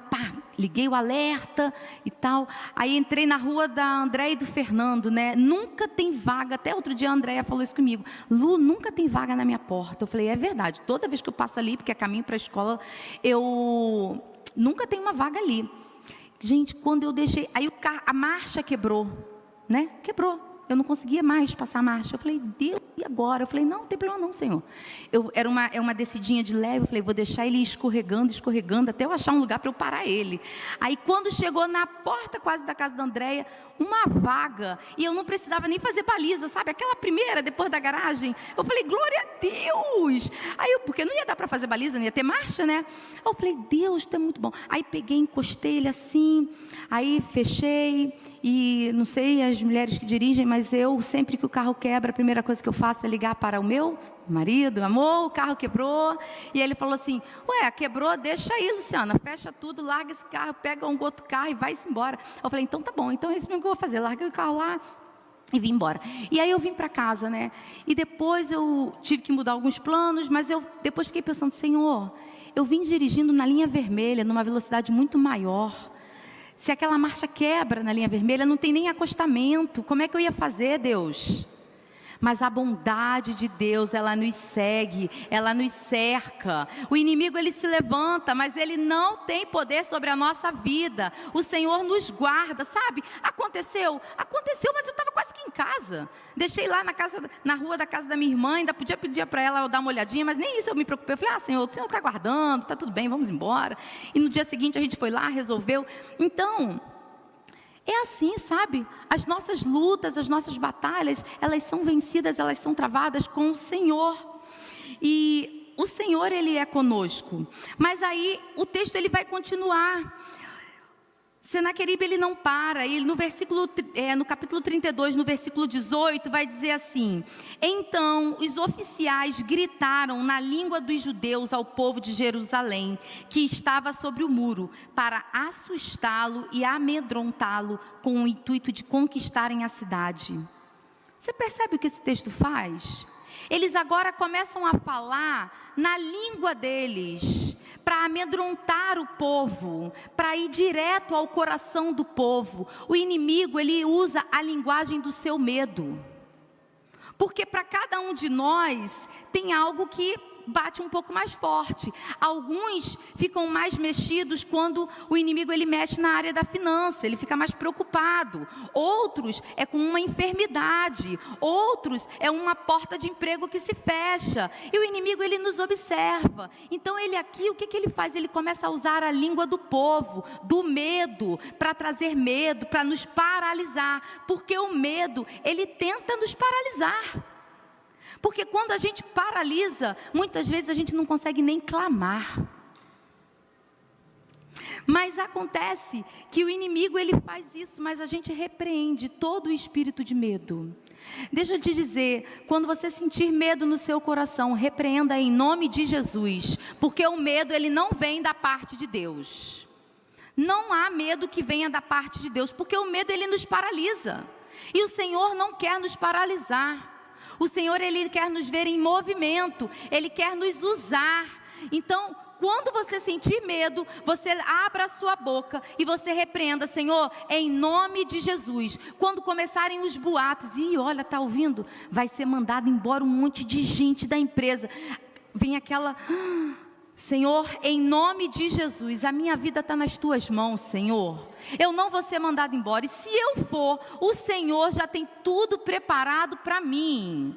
liguei o alerta e tal. Aí entrei na rua da Andréia e do Fernando, né? Nunca tem vaga, até outro dia a Andréia falou isso comigo. Lu, nunca tem vaga na minha porta. Eu falei, é verdade, toda vez que eu passo ali, porque é caminho para a escola, eu nunca tem uma vaga ali. Gente, quando eu deixei, aí a marcha quebrou, né? Quebrou. Eu não conseguia mais passar a marcha. Eu falei, Deus, e agora? Eu falei, não tem problema não, Senhor. Era uma descidinha de leve, eu falei, vou deixar ele escorregando, até eu achar um lugar para eu parar ele. Aí quando chegou na porta quase da casa da Andréia, uma vaga, e eu não precisava nem fazer baliza, sabe? Aquela primeira, depois da garagem. Eu falei, glória a Deus! Aí porque não ia dar para fazer baliza, não ia ter marcha, né? Eu falei, Deus, tu é muito bom. Aí peguei, encostei ele assim, aí fechei. E não sei as mulheres que dirigem, mas eu, sempre que o carro quebra, a primeira coisa que eu faço é ligar para o meu marido, amor, o carro quebrou. E ele falou assim, quebrou, deixa aí, Luciana, fecha tudo, larga esse carro, pega um outro carro e vai-se embora. Eu falei, então tá bom, então é isso mesmo que eu vou fazer, larguei o carro lá e vim embora. E aí eu vim para casa, né, e depois eu tive que mudar alguns planos, mas eu depois fiquei pensando, Senhor, eu vim dirigindo na linha vermelha, numa velocidade muito maior. Se aquela marcha quebra na linha vermelha, não tem nem acostamento. Como é que eu ia fazer, Deus? Mas a bondade de Deus, ela nos segue, ela nos cerca. O inimigo, ele se levanta, mas ele não tem poder sobre a nossa vida. O Senhor nos guarda, sabe? Aconteceu, mas eu estava quase que em casa. Deixei lá na rua da casa da minha irmã, ainda podia pedir para ela dar uma olhadinha, mas nem isso eu me preocupei. Eu falei, Senhor, o Senhor está guardando, está tudo bem, vamos embora. E no dia seguinte a gente foi lá, resolveu. Então, é assim, sabe? As nossas lutas, as nossas batalhas, elas são vencidas, elas são travadas com o Senhor. E o Senhor, ele é conosco. Mas aí o texto ele vai continuar. Senaqueribe, ele não para, e no capítulo 32, no versículo 18, vai dizer assim: então os oficiais gritaram na língua dos judeus ao povo de Jerusalém, que estava sobre o muro, para assustá-lo e amedrontá-lo com o intuito de conquistarem a cidade. Você percebe o que esse texto faz? Eles agora começam a falar na língua deles, para amedrontar o povo, para ir direto ao coração do povo. O inimigo, ele usa a linguagem do seu medo. Porque para cada um de nós, tem algo que bate um pouco mais forte. Alguns ficam mais mexidos quando o inimigo ele mexe na área da finança, ele fica mais preocupado. Outros é com uma enfermidade, outros é uma porta de emprego que se fecha. E o inimigo ele nos observa. Então ele aqui, o que ele faz? Ele começa a usar a língua do povo, do medo, para trazer medo, para nos paralisar. Porque o medo, ele tenta nos paralisar. Porque quando a gente paralisa, muitas vezes a gente não consegue nem clamar. Mas acontece que o inimigo ele faz isso, mas a gente repreende todo o espírito de medo. Deixa eu te dizer, quando você sentir medo no seu coração, repreenda em nome de Jesus. Porque o medo ele não vem da parte de Deus. Não há medo que venha da parte de Deus, porque o medo ele nos paralisa. E o Senhor não quer nos paralisar. O Senhor, ele quer nos ver em movimento, ele quer nos usar. Então, quando você sentir medo, você abra a sua boca e você repreenda, Senhor, em nome de Jesus. Quando começarem os boatos, olha, tá ouvindo? Vai ser mandado embora um monte de gente da empresa. Vem aquela, Senhor, em nome de Jesus, a minha vida está nas tuas mãos, Senhor. Eu não vou ser mandado embora, e se eu for, o Senhor já tem tudo preparado para mim.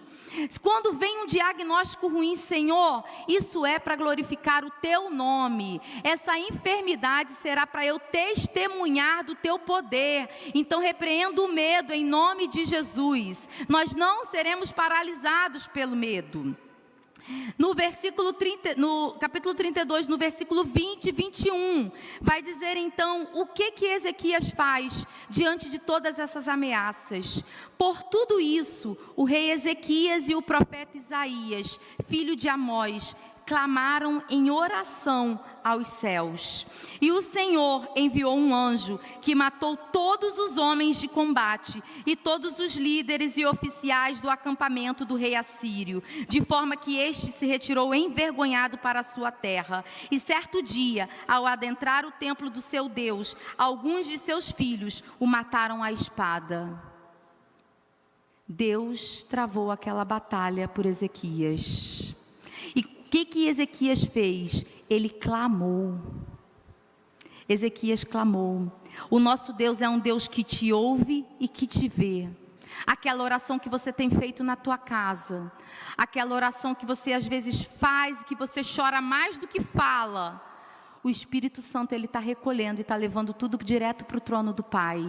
Quando vem um diagnóstico ruim, Senhor, isso é para glorificar o teu nome. Essa enfermidade será para eu testemunhar do teu poder. Então repreendo o medo em nome de Jesus. Nós não seremos paralisados pelo medo. No capítulo 32, no versículo 20 e 21, vai dizer então o que Ezequias faz diante de todas essas ameaças. Por tudo isso, o rei Ezequias e o profeta Isaías, filho de Amós, clamaram em oração aos céus. E o Senhor enviou um anjo que matou todos os homens de combate e todos os líderes e oficiais do acampamento do rei assírio, de forma que este se retirou envergonhado para a sua terra. E certo dia, ao adentrar o templo do seu Deus, alguns de seus filhos o mataram à espada. Deus travou aquela batalha por Ezequias. O que Ezequias fez? Ele clamou. Ezequias clamou. O nosso Deus é um Deus que te ouve e que te vê. Aquela oração que você tem feito na tua casa, aquela oração que você às vezes faz e que você chora mais do que fala, o Espírito Santo ele está recolhendo e está levando tudo direto para o trono do Pai.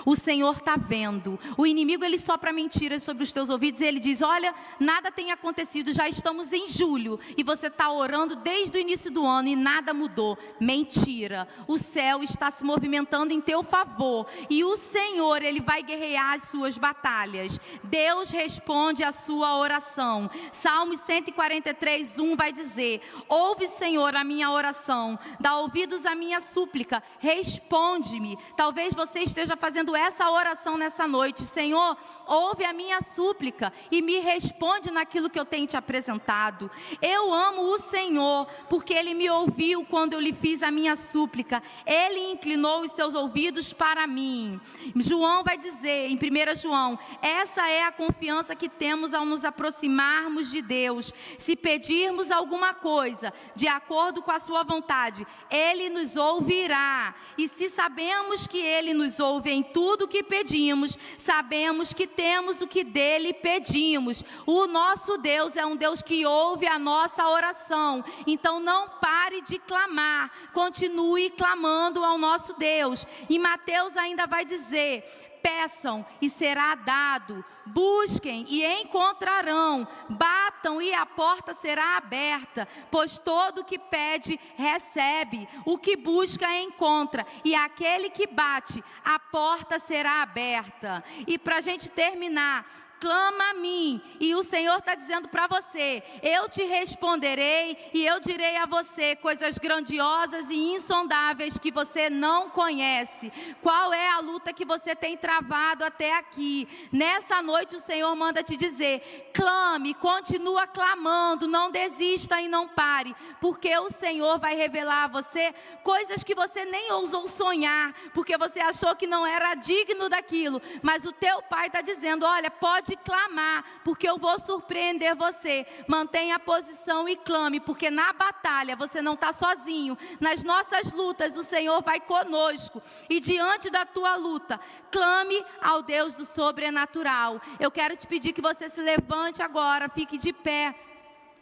O Senhor está vendo. O inimigo ele sopra mentiras sobre os teus ouvidos e ele diz: olha, nada tem acontecido, já estamos em julho e você está orando desde o início do ano e nada mudou. Mentira, o céu está se movimentando em teu favor e o Senhor ele vai guerrear as suas batalhas. Deus responde a sua oração. Salmos 143:1 vai dizer: ouve, Senhor, a minha oração, dá ouvidos à minha súplica, responde-me. Talvez você esteja fazendo essa oração nessa noite: Senhor, ouve a minha súplica e me responde naquilo que eu tenho te apresentado. Eu amo o Senhor, porque Ele me ouviu quando eu lhe fiz a minha súplica. Ele inclinou os seus ouvidos para mim. João vai dizer, em 1 João, essa é a confiança que temos ao nos aproximarmos de Deus. Se pedirmos alguma coisa de acordo com a sua vontade, Ele nos ouvirá. E se sabemos que Ele nos ouve em tudo o que pedimos, sabemos que temos o que dele pedimos. O nosso Deus é um Deus que ouve a nossa oração. Então não pare de clamar, continue clamando ao nosso Deus. E Mateus ainda vai dizer: peçam e será dado, busquem e encontrarão, batam e a porta será aberta, pois todo o que pede, recebe, o que busca, encontra, e aquele que bate, a porta será aberta. E para a gente terminar, clama a mim, e o Senhor está dizendo para você: eu te responderei e eu direi a você coisas grandiosas e insondáveis que você não conhece. Qual é a luta que você tem travado até aqui? Nessa noite o Senhor manda te dizer: clame, continua clamando, não desista e não pare, porque o Senhor vai revelar a você coisas que você nem ousou sonhar, porque você achou que não era digno daquilo, mas o teu Pai está dizendo: olha, pode clamar, porque eu vou surpreender você. Mantenha a posição e clame, porque na batalha você não está sozinho. Nas nossas lutas o Senhor vai conosco, e diante da tua luta, clame ao Deus do sobrenatural. Eu quero te pedir que você se levante agora, fique de pé.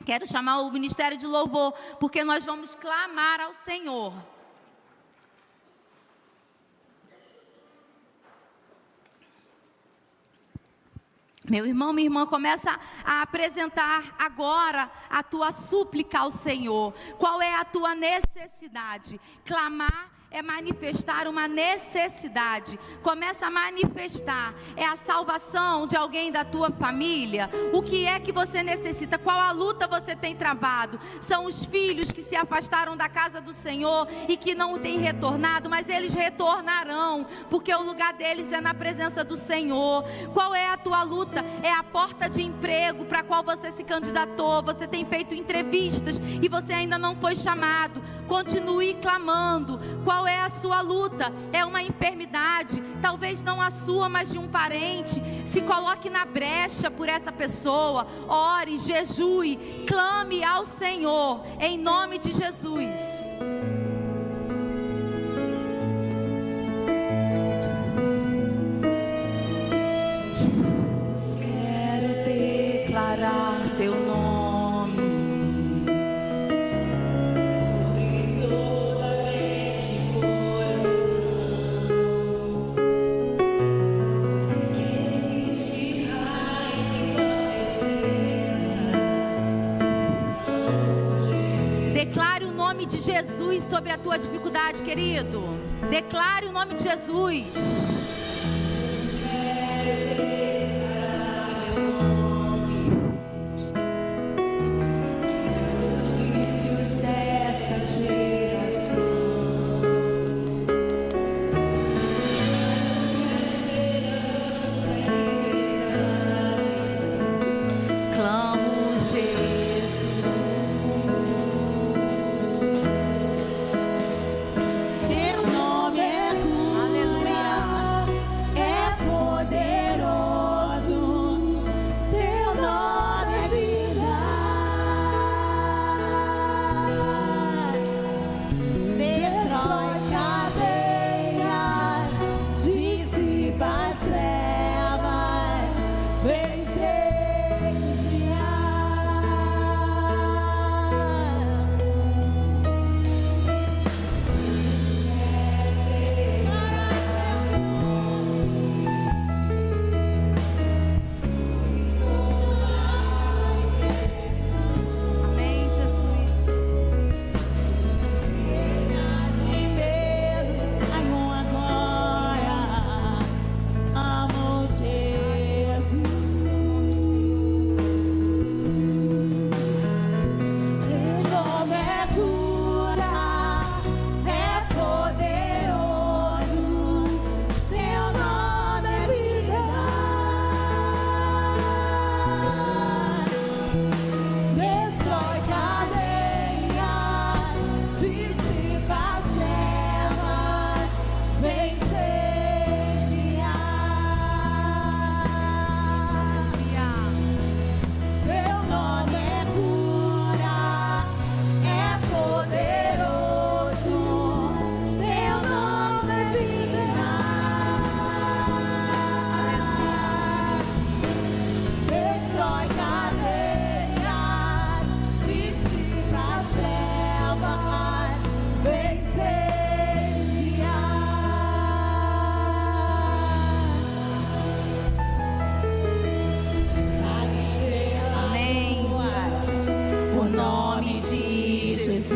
Quero chamar o ministério de louvor, porque nós vamos clamar ao Senhor. Meu irmão, minha irmã, começa a apresentar agora a tua súplica ao Senhor. Qual é a tua necessidade? Clamar é manifestar uma necessidade. Começa a manifestar. É a salvação de alguém da tua família? O que é que você necessita? Qual a luta você tem travado? São os filhos que se afastaram da casa do Senhor e que não têm retornado, mas eles retornarão, porque o lugar deles é na presença do Senhor. Qual é a tua luta? É a porta de emprego para a qual você se candidatou. Você tem feito entrevistas e você ainda não foi chamado. Continue clamando. Qual é a sua luta? É uma enfermidade, talvez não a sua, mas de um parente. Se coloque na brecha por essa pessoa, ore, jejue, clame ao ao Senhor, em nome de Jesus. Quero declarar teu nome sobre toda mente e coração. Sei que existe paz em tua presença. Declare o nome de Jesus sobre a tua dificuldade, querido. Declare o nome de Jesus.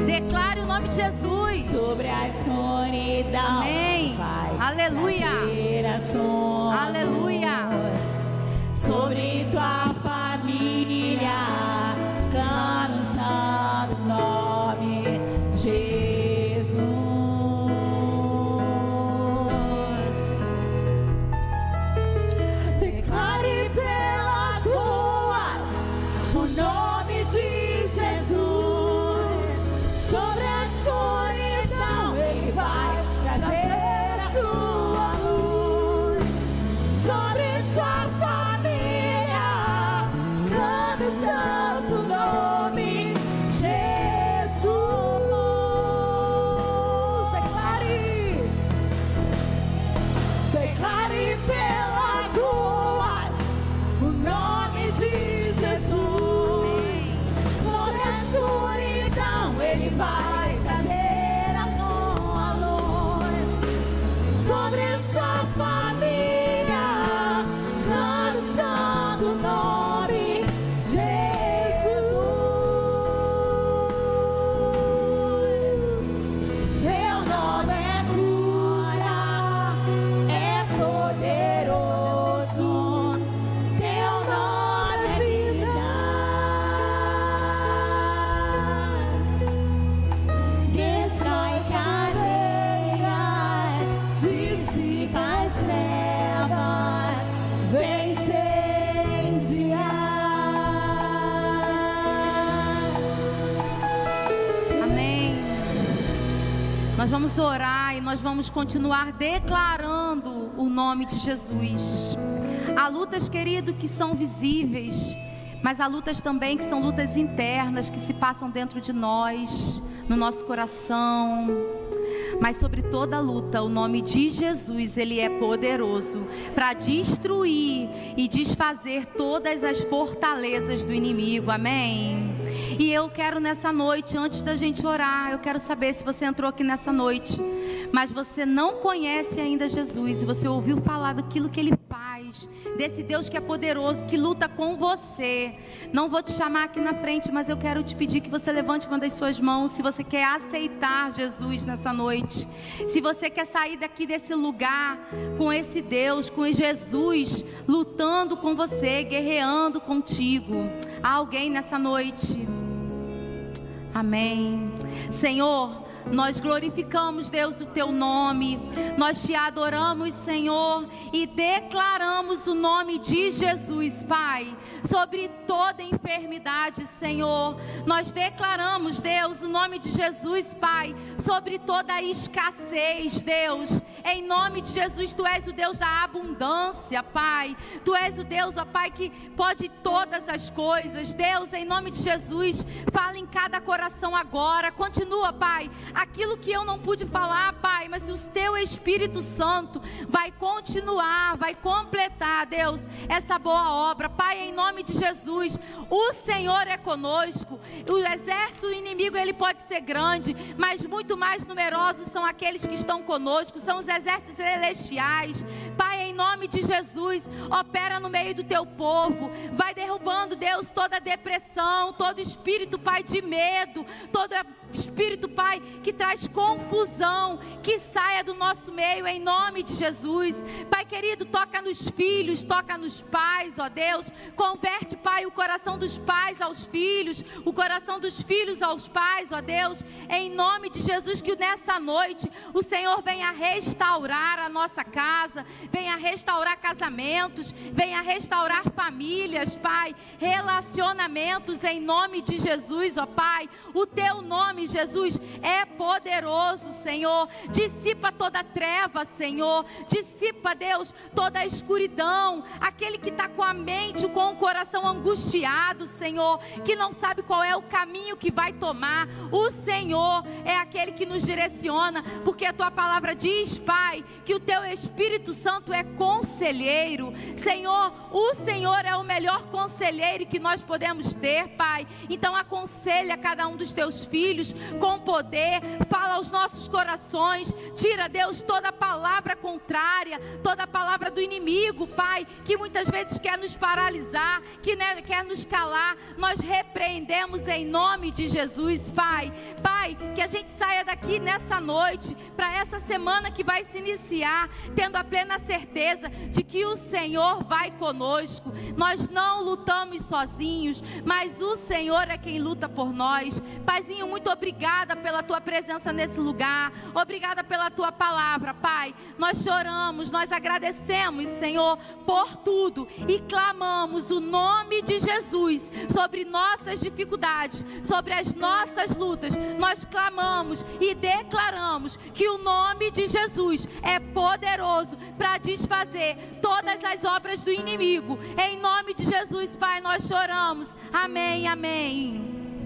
Declare o nome de Jesus sobre a escuridão. Amém. Aleluia. Aleluia. Sobre tua família, clama o santo nome Jesus. Declare pelas ruas o nome de Jesus. Sobre a escuridão ele vai trazer a sua luz. Sobre sua família, clame o santo nome Jesus. Declare pelas ruas o nome de Jesus. Sobre a escuridão ele vai trazer a sua luz. Sobre sua família, clame o santo nome Jesus. Teu nome é cura, é poderoso. Teu nome é vida. Destrói cadeias, dissipa as trevas, vem incendiar. Amém. Nós vamos orar e nós vamos continuar declarando o nome de Jesus. Há lutas, querido, que são visíveis, Mas há lutas também que são lutas internas, que se passam dentro de nós, no nosso coração. Mas sobre toda luta, o nome de Jesus, ele é poderoso para destruir e desfazer todas as fortalezas do inimigo, amém? E eu quero nessa noite, antes da gente orar, eu quero saber se você entrou aqui nessa noite, mas você não conhece ainda Jesus, e você ouviu falar daquilo que ele faz, desse Deus que é poderoso, que luta com você. Não vou te chamar aqui na frente, mas eu quero te pedir que você levante uma das suas mãos, se você quer aceitar Jesus nessa noite, se você quer sair daqui desse lugar com esse Deus, com Jesus lutando com você, guerreando contigo. Há alguém nessa noite? Amém. Senhor, nós glorificamos, Deus, o teu nome, nós te adoramos, Senhor, e declaramos o nome de Jesus, Pai, sobre toda enfermidade, Senhor. Nós declaramos, Deus, o nome de Jesus, Pai, sobre toda escassez, Deus. Em nome de Jesus, Tu és o Deus da abundância, Pai. Tu és o Deus, ó Pai, que pode todas as coisas. Deus, em nome de Jesus, fala em cada coração agora. Continua, Pai, aquilo que eu não pude falar, Pai, mas o Teu Espírito Santo vai continuar, vai completar, Deus, essa boa obra. Pai, em nome de Jesus, o Senhor é conosco. O exército inimigo, ele pode ser grande, mas muito mais numerosos são aqueles que estão conosco, são os exércitos celestiais. Pai, em nome de Jesus, opera no meio do teu povo, vai derrubando, Deus, toda depressão, todo espírito, Pai, de medo, todo espírito, Pai, que traz confusão, que saia do nosso meio, em nome de Jesus. Pai querido, toca nos filhos, toca nos pais, ó Deus, converte, Pai, o coração dos pais aos filhos, o coração dos filhos aos pais, ó Deus, em nome de Jesus, que nessa noite o Senhor venha restaurar a nossa casa, venha restaurar casamentos, venha restaurar famílias, Pai, relacionamentos, em nome de Jesus, ó Pai. O teu nome, Jesus, é poderoso, Senhor. Dissipa toda treva, Senhor. Dissipa, Deus, toda a escuridão. Aquele que está com a mente, com o coração angustiado, Senhor, que não sabe qual é o caminho que vai tomar. O Senhor é aquele que nos direciona, porque a tua palavra diz, Pai, que o teu Espírito Santo é conselheiro. Senhor, o Senhor é o melhor conselheiro que nós podemos ter, Pai. Então aconselha cada um dos teus filhos com poder, fala aos nossos corações, tira, Deus, toda palavra contrária, toda palavra do inimigo, Pai, que muitas vezes quer nos paralisar, que quer nos calar. Nós repreendemos em nome de Jesus, Pai. Pai, que a gente saia daqui nessa noite, para essa semana que vai se iniciar, tendo a plena certeza de que o Senhor vai conosco. Nós não lutamos sozinhos, mas o Senhor é quem luta por nós. Paizinho, muito obrigada pela tua presença nesse lugar, obrigada pela tua palavra, Pai. Nós choramos, nós agradecemos, Senhor, por tudo, e clamamos o nome de Jesus sobre nossas dificuldades, sobre as nossas lutas. Nós clamamos e declaramos que o nome de Jesus é poderoso para desfazer todas as obras do inimigo. Em nome de Jesus, Pai, nós choramos. Amém, amém.